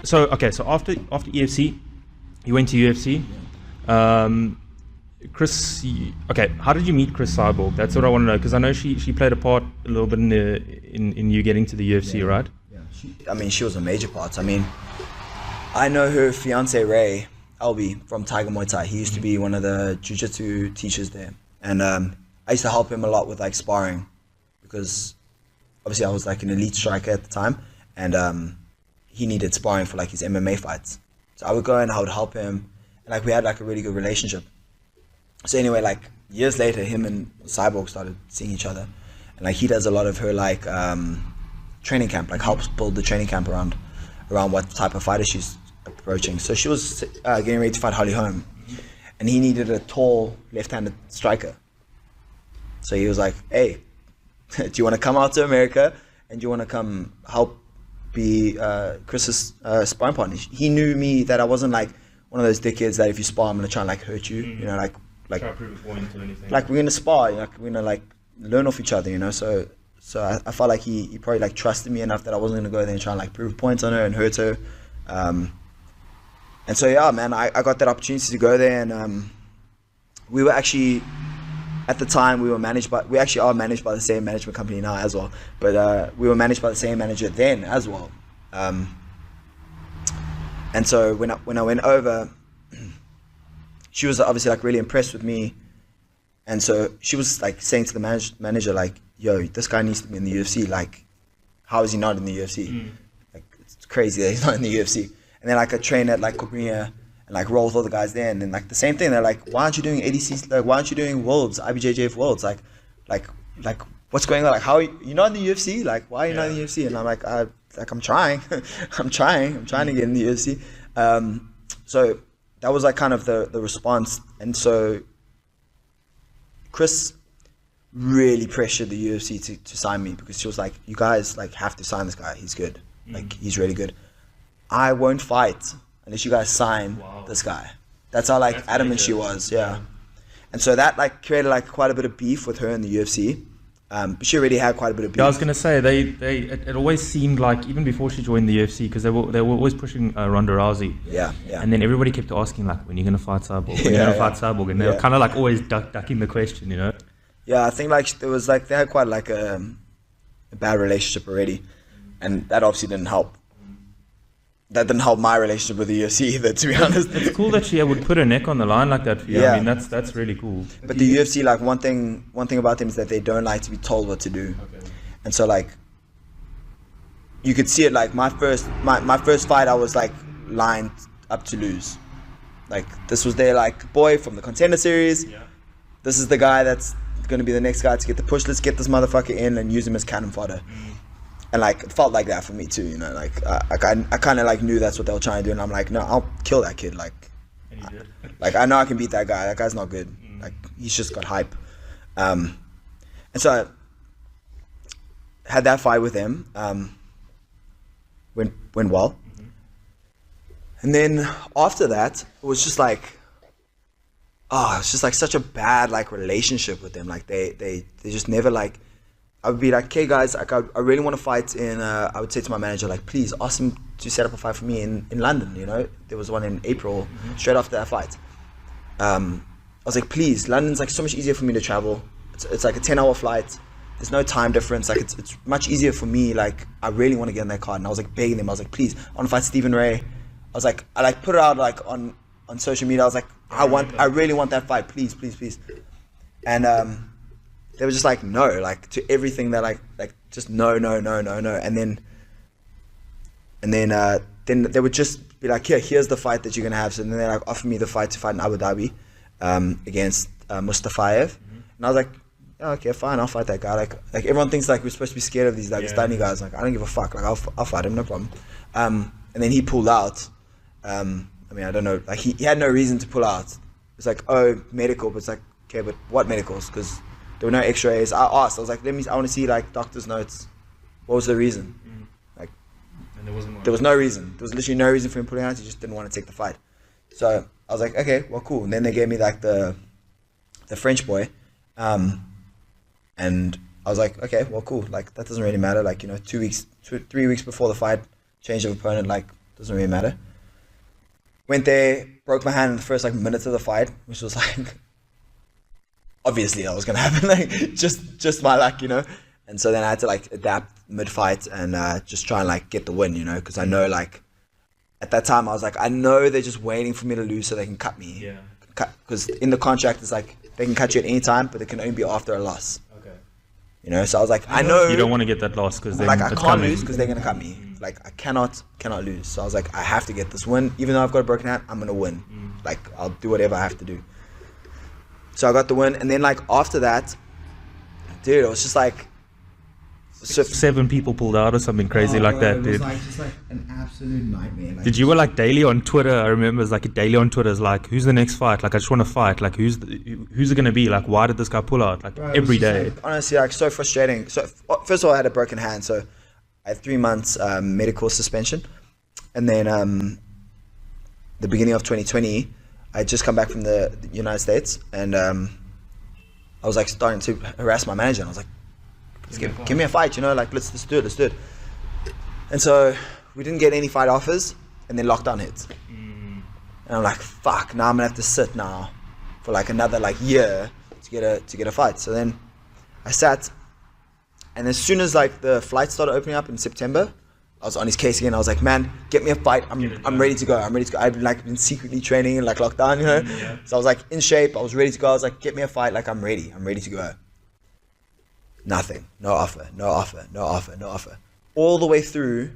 So after EFC, you went to UFC. Chris, how did you meet Chris Cyborg? That's what I want to know, because I know she played a part a little bit in you getting to the UFC, right? Yeah, she was a major part. I know her fiance Ray Albie from Tiger Muay Thai. He used to be one of the jiu-jitsu teachers there, and I used to help him a lot with like sparring, because obviously I was like an elite striker at the time, and he needed sparring for like his MMA fights. So I would go and I would help him, and like we had like a really good relationship. So anyway, like years later, him and Cyborg started seeing each other, and like he does a lot of her like training camp, like helps build the training camp around what type of fighter she's approaching. So she was getting ready to fight Holly Holm, and he needed a tall left-handed striker. So he was like, "Hey, do you want to come out to America, and do you want to come help be Chris's sparring partner?" He knew me that I wasn't like one of those dickheads that if you spar, I'm gonna try and like hurt you, you know, like try to prove a point or anything. Like we're gonna spar, like we're gonna like learn off each other, you know. So I felt like he probably like trusted me enough that I wasn't gonna go there and try and like prove points on her and hurt her. And so yeah, man, I got that opportunity to go there, and we were actually at the time we actually are managed by the same management company now as well, but we were managed by the same manager then as well. And so when I went over, she was obviously like really impressed with me, and so she was like saying to the manager like, "Yo, this guy needs to be in the UFC. Like, how is he not in the UFC? Like, it's crazy that he's not in the UFC." And then like I trained at like Cobrinha and like roll with all the guys there, and then like the same thing. They're like, "Why aren't you doing ADC? Like, why aren't you doing Worlds, IBJJF Worlds? Like, what's going on? Like, how you're not in the UFC? Like, why are you not in the UFC?" And I'm like, I'm trying, I'm trying to get in the UFC. So that was like kind of the response. And so Chris really pressured the UFC to sign me, because she was like, "You guys like have to sign this guy. He's good. Like, he's really good. I won't fight unless you guys sign this guy." That's how like adamant she was. Yeah. And so that like created like quite a bit of beef with her in the UFC. But she already had quite a bit of beef. Yeah, I was gonna say it always seemed like, even before she joined the UFC, because they were always pushing Ronda Rousey. Yeah. And then everybody kept asking like, "When are you gonna fight Cyborg? When are you gonna fight Cyborg?" And they were kind of like always ducking the question, you know. Yeah, I think like there was like they had quite like a bad relationship already, and that obviously didn't help. That didn't help my relationship with the UFC either, to be honest. It's cool that she would put her neck on the line like that for you. Yeah. I mean, that's really cool. But the UFC, like one thing about them is that they don't like to be told what to do. Okay. And so like you could see it, like my first fight, I was like lined up to lose. Like this was their like boy from the Contender Series. Yeah. This is the guy that's going to be the next guy to get the push. Let's get this motherfucker in and use him as cannon fodder. And like it felt like that for me too, you know. Like I kind of like knew that's what they were trying to do, and I'm like, no, I'll kill that kid. Like, And you did. like I know I can beat that guy. That guy's not good. Like he's just got hype. And so I had that fight with him. Went well. And then after that, it was just like, it's just like such a bad like relationship with them. Like they just never like. I would be like, "Okay, guys, like I really want to fight in." I would say to my manager, like, "Please ask him to set up a fight for me in London." You know, there was one in April, straight after that fight. I was like, "Please, London's like so much easier for me to travel. It's like a 10-hour flight. There's no time difference. Like it's much easier for me. Like I really want to get in that card." And I was like begging them. I was like, "Please, I want to fight Stephen Ray." I was like, I put it out like on social media. I was like, I really want that fight. Please. And they were just like, no, like to everything that like just no. And then they would just be like, here's the fight that you're gonna have. So then they like offer me the fight to fight in Abu Dhabi against Mustafayev. And I was like, oh, okay, fine, I'll fight that guy. Like everyone thinks like we're supposed to be scared of these Dagestani guys. Like I don't give a fuck. Like I'll fight him, no problem. And then he pulled out. I mean, I don't know. Like he had no reason to pull out. It's like, oh, medical, but it's like, okay, but what medicals? Because there were no X-rays. I asked. I was like, I want to see like doctor's notes. What was the reason? Like, And there wasn't one. there was no reason. There was literally no reason for him pulling out. He just didn't want to take the fight. So I was like, okay, well, cool. And then they gave me like the French boy, and I was like, okay, well, cool. Like that doesn't really matter. Like 3 weeks before the fight, change of opponent. Like doesn't really matter. Went there, broke my hand in the first like minutes of the fight, which was like obviously that was gonna happen, like just my luck, you know. And so then I had to like adapt mid-fight and just try and like get the win, you know, because I know like at that time I was like, I know they're just waiting for me to lose so they can cut me. Yeah. Because in the contract it's like they can cut you at any time, but it can only be after a loss. Okay. You know, so I was like, I know You don't want to get that loss because like I can't lose because they're gonna cut me. Like I cannot lose. So I was like, I have to get this win, even though I've got a broken hand. I'm gonna win. Like I'll do whatever I have to do. So I got the win, and then like after that, dude, it was just like 7 people pulled out or something crazy like that, dude. It was like just like an absolute nightmare. Like, Did you were like daily on Twitter? I remember it was like daily on Twitter. It's like, who's the next fight? Like, I just want to fight. Like, who's it gonna be? Like, why did this guy pull out? Like Bro, it was every just, day. like, honestly, like so frustrating. So first of all, I had a broken hand, so I had 3 months medical suspension, and then the beginning of 2020, I had just come back from the United States, and I was like starting to harass my manager, and I was like, give me a fight, you know, like let's do it. And so we didn't get any fight offers, and then lockdown hit, and I'm like, fuck, now I'm gonna have to sit now for like another like year to get a fight. So then I sat, and as soon as like the flights started opening up in September, I was on his case again. I was like, man, get me a fight. I'm ready to go. I've been secretly training in like lockdown, you know. Yeah. So I was like in shape. I was ready to go. I was like, get me a fight. Like I'm ready to go. Nothing. No offer. All the way through,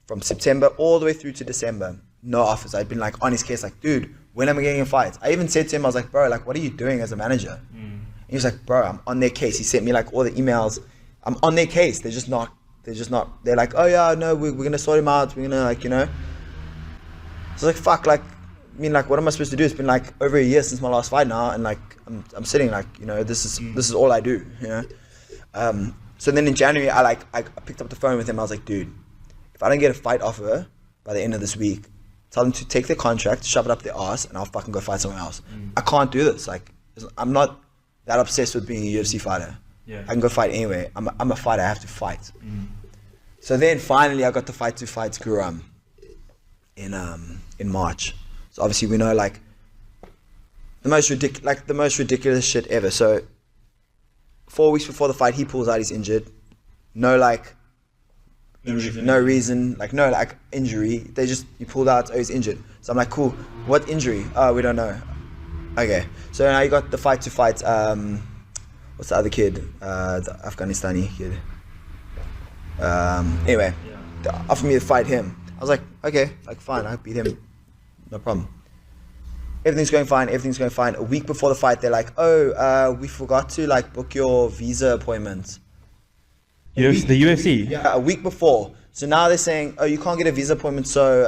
from September all the way through to December, no offers. I'd been like on his case, like, dude, when am I getting a fight? I even said to him, I was like, bro, like, what are you doing as a manager? And he was like, bro, I'm on their case. He sent me like all the emails. I'm on their case. They're just not. They're like, oh yeah, no, we're gonna sort him out. We're gonna like, you know. So I was like, fuck, like, I mean, like, what am I supposed to do? It's been like over a year since my last fight now, and like, I'm sitting like, you know, this is all I do, you know. So then in January, I picked up the phone with him. I was like, dude, if I don't get a fight offer by the end of this week, tell them to take their contract, shove it up their ass, and I'll fucking go fight someone else. I can't do this. Like, I'm not that obsessed with being a UFC fighter. Yeah. I can go fight anyway. I'm a fighter. I have to fight. So then finally, I got the fight to fight Guram in March. So obviously we know like the most ridiculous shit ever. So 4 weeks before the fight, he pulls out. He's injured. No like no reason, like no like injury. He pulled out. Oh, he's injured. So I'm like, cool. What injury? Oh, we don't know. Okay. So now you got the fight to fight. What's the other kid? The Afghanistani kid. Anyway, they offered me to fight him. I was like, okay, like fine, I beat him, no problem. Everything's going fine. A week before the fight, they're like, oh, we forgot to like book your visa appointment. The UFC? Yeah, a week before. So now they're saying, oh, you can't get a visa appointment, so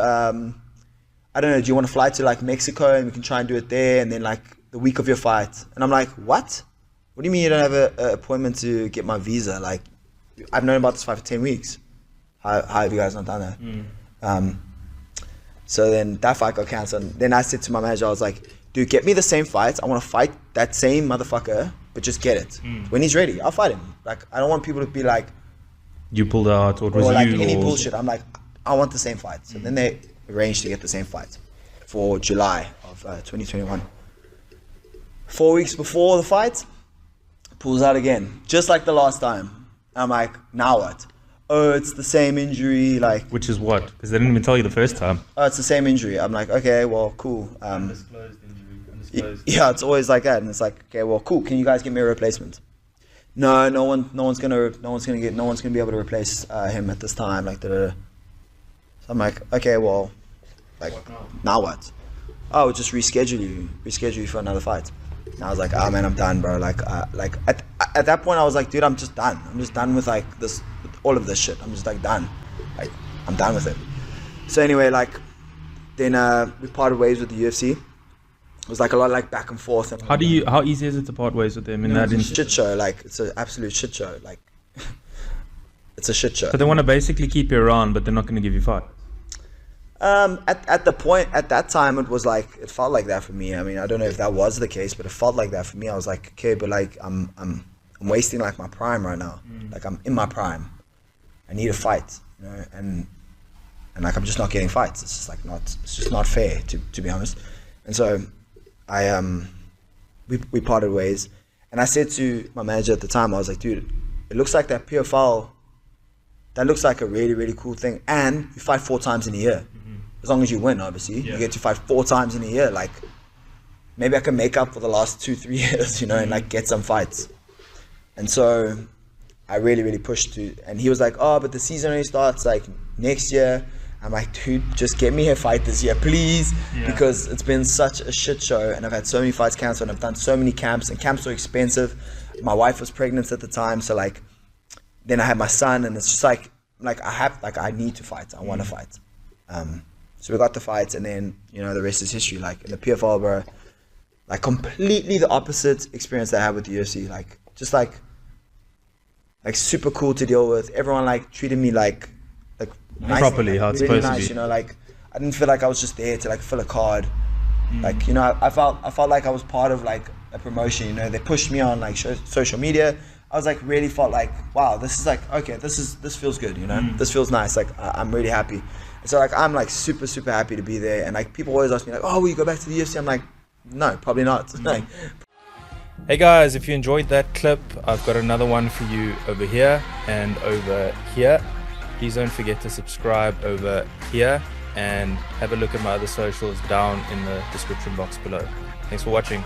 I don't know, do you want to fly to like Mexico and we can try and do it there, and then like the week of your fight? And I'm like, what? What do you mean you don't have an appointment to get my visa? Like, I've known about this fight for 10 weeks. How have you guys not done that? So then that fight got cancelled. Then I said to my manager, I was like, dude, get me the same fight. I want to fight that same motherfucker, but just get it. When he's ready, I'll fight him. Like, I don't want people to be like, you pulled out, or it was like you, any or bullshit. I'm like, I want the same fight. So then they arranged to get the same fight for July of 2021. 4 weeks before the fight, pulls out again, just like the last time. I'm like, now what? Oh, it's the same injury, like. which is what? Because they didn't even tell you the first time. Oh, it's the same injury. I'm like, okay, well, cool. Undisclosed injury. Undisclosed. Yeah, it's always like that, and it's like, okay, well, cool. Can you guys give me a replacement? No one's gonna be able to replace him at this time. Like, da-da-da. So I'm like, okay, well, like, now what? Oh, we'll just reschedule you for another fight. And I was like, oh man, I'm done, bro. Like at that point, I was like, dude, I'm just done. I'm just done with like this, with all of this shit. I'm just like done. Like, I'm done with it. So anyway, like, then we parted ways with the UFC. It was like a lot of like back and forth. And How easy is it to part ways with them in that it's a instance? shit show. Like, it's an absolute shit show. Like, it's a shit show. So they want to basically keep you around, but they're not going to give you fight. At that time, it felt like that for me. I mean, I don't know if that was the case, but it felt like that for me. I was like, okay, but like, I'm wasting like my prime right now. Like, I'm in my prime. I need a fight, you know. And and like I'm just not getting fights. It's just like it's just not fair to be honest. And so we parted ways, and I said to my manager at the time, I was like, dude, it looks like that PFL, that looks like a really, really cool thing, and you fight 4 times in a year. As long as you win, obviously, you get to fight 4 times in a year. Like, maybe I can make up for the last 2-3 years, you know, and like get some fights. And so I really, really pushed to, and he was like, oh, but the season only starts like next year. I'm like, dude, just get me a fight this year, please, because it's been such a shit show, and I've had so many fights canceled, and I've done so many camps, and camps are expensive. My wife was pregnant at the time, so like, then I had my son, and it's just like I need to fight. I want to fight. So we got the fights, and then, you know, the rest is history. Like in the PFL, bro, like completely the opposite experience that I had with the UFC. Like just like super cool to deal with. Everyone like treated me like nice, properly, how it's really supposed to nice, be. you know, like I didn't feel like I was just there to like fill a card. Like, you know, I felt like I was part of like a promotion. You know, they pushed me on like social media. I was like really felt like, wow, this is like, okay, this feels good, you know, this feels nice. Like I'm really happy. And so like I'm like super happy to be there. And like people always ask me like, oh, will you go back to the UFC? I'm like, no, probably not. Like, Hey guys, if you enjoyed that clip, I've got another one for you over here and over here. Please don't forget to subscribe over here, and have a look at my other socials down in the description box below. Thanks for watching.